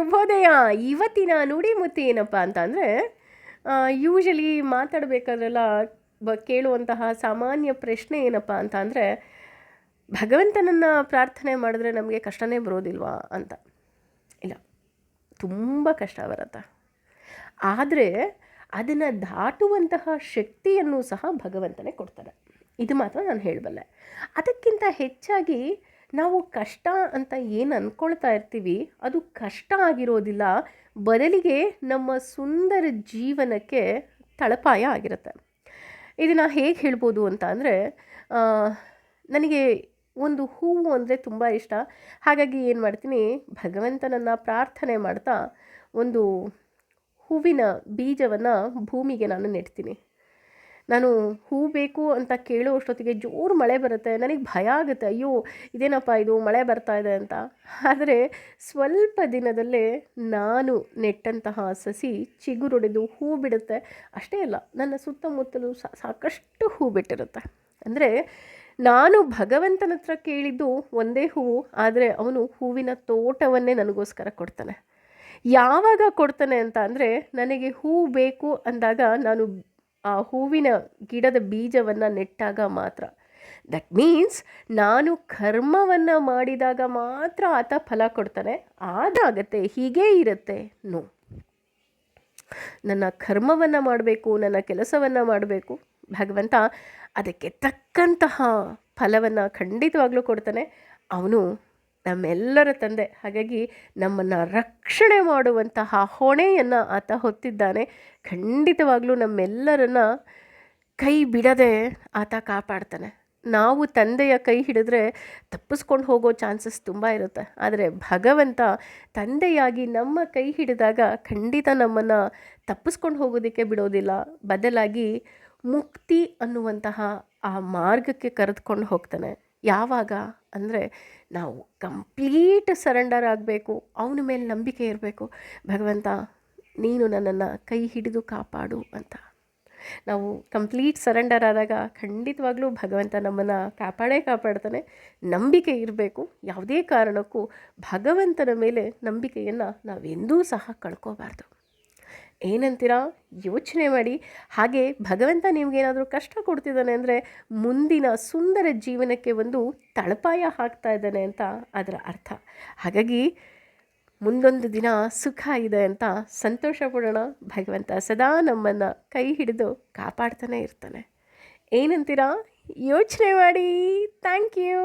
ಶುಭೋದಯ. ಇವತ್ತಿನ ನುಡಿಮುತ್ತು ಏನಪ್ಪ ಅಂತ ಅಂದರೆ, ಯೂಶಲಿ ಮಾತಾಡಬೇಕಾದ್ರೆಲ್ಲ ಕೇಳುವಂತಹ ಸಾಮಾನ್ಯ ಪ್ರಶ್ನೆ ಏನಪ್ಪ ಅಂತ ಅಂದರೆ, ಭಗವಂತನನ್ನು ಪ್ರಾರ್ಥನೆ ಮಾಡಿದ್ರೆ ನಮಗೆ ಕಷ್ಟನೇ ಬರೋದಿಲ್ವಾ ಅಂತ. ಇಲ್ಲ, ತುಂಬ ಕಷ್ಟ ಬರುತ್ತೆ. ಆದರೆ ಅದನ್ನು ದಾಟುವಂತಹ ಶಕ್ತಿಯನ್ನು ಸಹ ಭಗವಂತನೇ ಕೊಡ್ತಾರೆ. ಇದು ಮಾತ್ರ ನಾನು ಹೇಳಬಲ್ಲೆ. ಅದಕ್ಕಿಂತ ಹೆಚ್ಚಾಗಿ ನಾವು ಕಷ್ಟ ಅಂತ ಏನು ಅಂದ್ಕೊಳ್ತಾ ಇರ್ತೀವಿ, ಅದು ಕಷ್ಟ ಆಗಿರೋದಿಲ್ಲ, ಬದಲಿಗೆ ನಮ್ಮ ಸುಂದರ ಜೀವನಕ್ಕೆ ತಳಪಾಯ ಆಗಿರುತ್ತೆ. ಇದನ್ನು ಹೇಗೆ ಹೇಳ್ಬೋದು ಅಂತ ಅಂದರೆ, ನನಗೆ ಒಂದು ಹೂವು ಅಂದರೆ ತುಂಬ ಇಷ್ಟ. ಹಾಗಾಗಿ ಏನು ಮಾಡ್ತೀನಿ, ಭಗವಂತನನ್ನು ಪ್ರಾರ್ಥನೆ ಮಾಡ್ತಾ ಒಂದು ಹೂವಿನ ಬೀಜವನ್ನು ಭೂಮಿಗೆ ನಾನು ನೆಡ್ತೀನಿ. ನಾನು ಹೂ ಬೇಕು ಅಂತ ಕೇಳೋ ಅಷ್ಟೊತ್ತಿಗೆ ಜೋರು ಮಳೆ ಬರುತ್ತೆ. ನನಗೆ ಭಯ ಆಗುತ್ತೆ, ಅಯ್ಯೋ ಇದೇನಪ್ಪ ಇದು ಮಳೆ ಬರ್ತಾ ಇದೆ ಅಂತ. ಆದರೆ ಸ್ವಲ್ಪ ದಿನದಲ್ಲೇ ನಾನು ನೆಟ್ಟಂತಹ ಸಸಿ ಚಿಗುರೊಡೆದು ಹೂ ಬಿಡುತ್ತೆ. ಅಷ್ಟೇ ಅಲ್ಲ, ನನ್ನ ಸುತ್ತಮುತ್ತಲೂ ಸಾಕಷ್ಟು ಹೂ ಬಿಟ್ಟಿರುತ್ತೆ. ಅಂದರೆ ನಾನು ಭಗವಂತನ ಹತ್ರ ಕೇಳಿದ್ದು ಒಂದೇ ಹೂವು, ಆದರೆ ಅವನು ಹೂವಿನ ತೋಟವನ್ನೇ ನನಗೋಸ್ಕರ ಕೊಡ್ತಾನೆ. ಯಾವಾಗ ಕೊಡ್ತಾನೆ ಅಂತ ಅಂದರೆ, ನನಗೆ ಹೂ ಬೇಕು ಅಂದಾಗ ನಾನು ಆ ಹೂವಿನ ಗಿಡದ ಬೀಜವನ್ನು ನೆಟ್ಟಾಗ ಮಾತ್ರ. ದಟ್ ಮೀನ್ಸ್ ನಾನು ಕರ್ಮವನ್ನು ಮಾಡಿದಾಗ ಮಾತ್ರ ಆತ ಫಲ ಕೊಡ್ತಾನೆ. ಅದಾಗತ್ತೆ, ಹೀಗೇ ಇರುತ್ತೆ? ನೋ. ನನ್ನ ಕರ್ಮವನ್ನು ಮಾಡಬೇಕು, ನನ್ನ ಕೆಲಸವನ್ನು ಮಾಡಬೇಕು, ಭಗವಂತ ಅದಕ್ಕೆ ತಕ್ಕಂತಹ ಫಲವನ್ನು ಖಂಡಿತವಾಗ್ಲೂ ಕೊಡ್ತಾನೆ. ಅವನು ನಮ್ಮೆಲ್ಲರ ತಂದೆ. ಹಾಗಾಗಿ ನಮ್ಮನ್ನು ರಕ್ಷಣೆ ಮಾಡುವಂತಹ ಹೊಣೆಯನ್ನು ಆತ ಹೊತ್ತಿದ್ದಾನೆ. ಖಂಡಿತವಾಗ್ಲೂ ನಮ್ಮೆಲ್ಲರನ್ನ ಕೈ ಬಿಡದೆ ಆತ ಕಾಪಾಡ್ತಾನೆ. ನಾವು ತಂದೆಯ ಕೈ ಹಿಡಿದ್ರೆ ತಪ್ಪಿಸ್ಕೊಂಡು ಹೋಗೋ ಚಾನ್ಸಸ್ ತುಂಬ ಇರುತ್ತೆ. ಆದರೆ ಭಗವಂತ ತಂದೆಯಾಗಿ ನಮ್ಮ ಕೈ ಹಿಡಿದಾಗ ಖಂಡಿತ ನಮ್ಮನ್ನು ತಪ್ಪಿಸ್ಕೊಂಡು ಹೋಗೋದಕ್ಕೆ ಬಿಡೋದಿಲ್ಲ. ಬದಲಾಗಿ ಮುಕ್ತಿ ಅನ್ನುವಂತಹ ಆ ಮಾರ್ಗಕ್ಕೆ ಕರೆದುಕೊಂಡು ಹೋಗ್ತಾನೆ. ಯಾವಾಗ ಅಂದರೆ, ನಾವು ಕಂಪ್ಲೀಟ್ ಸರೆಂಡರ್ ಆಗಬೇಕು, ಅವನ ಮೇಲೆ ನಂಬಿಕೆ ಇರಬೇಕು. ಭಗವಂತ ನೀನು ನನ್ನನ್ನು ಕೈ ಹಿಡಿದು ಕಾಪಾಡು ಅಂತ ನಾವು ಕಂಪ್ಲೀಟ್ ಸರೆಂಡರ್ ಆದಾಗ ಖಂಡಿತವಾಗ್ಲೂ ಭಗವಂತ ನಮ್ಮನ್ನು ಕಾಪಾಡ್ತಾನೆ. ನಂಬಿಕೆ ಇರಬೇಕು. ಯಾವುದೇ ಕಾರಣಕ್ಕೂ ಭಗವಂತನ ಮೇಲೆ ನಂಬಿಕೆಯನ್ನು ನಾವೆಂದೂ ಸಹ ಕಳ್ಕೋಬಾರ್ದು. ಏನಂತೀರಾ? ಯೋಚನೆ ಮಾಡಿ. ಹಾಗೆ ಭಗವಂತ ನಿಮಗೇನಾದರೂ ಕಷ್ಟ ಕೊಡ್ತಿದ್ದಾನೆ ಅಂದರೆ, ಮುಂದಿನ ಸುಂದರ ಜೀವನಕ್ಕೆ ಒಂದು ತಳಪಾಯ ಹಾಕ್ತಾ ಇದ್ದಾನೆ ಅಂತ ಅದರ ಅರ್ಥ. ಹಾಗಾಗಿ ಮುಂದೊಂದು ದಿನ ಸುಖ ಇದೆ ಅಂತ ಸಂತೋಷ ಪಡೋಣ. ಭಗವಂತ ಸದಾ ನಮ್ಮನ್ನು ಕೈ ಹಿಡಿದು ಕಾಪಾಡ್ತಾನೆ ಇರ್ತಾನೆ. ಏನಂತೀರಾ? ಯೋಚನೆ ಮಾಡಿ. Thank you.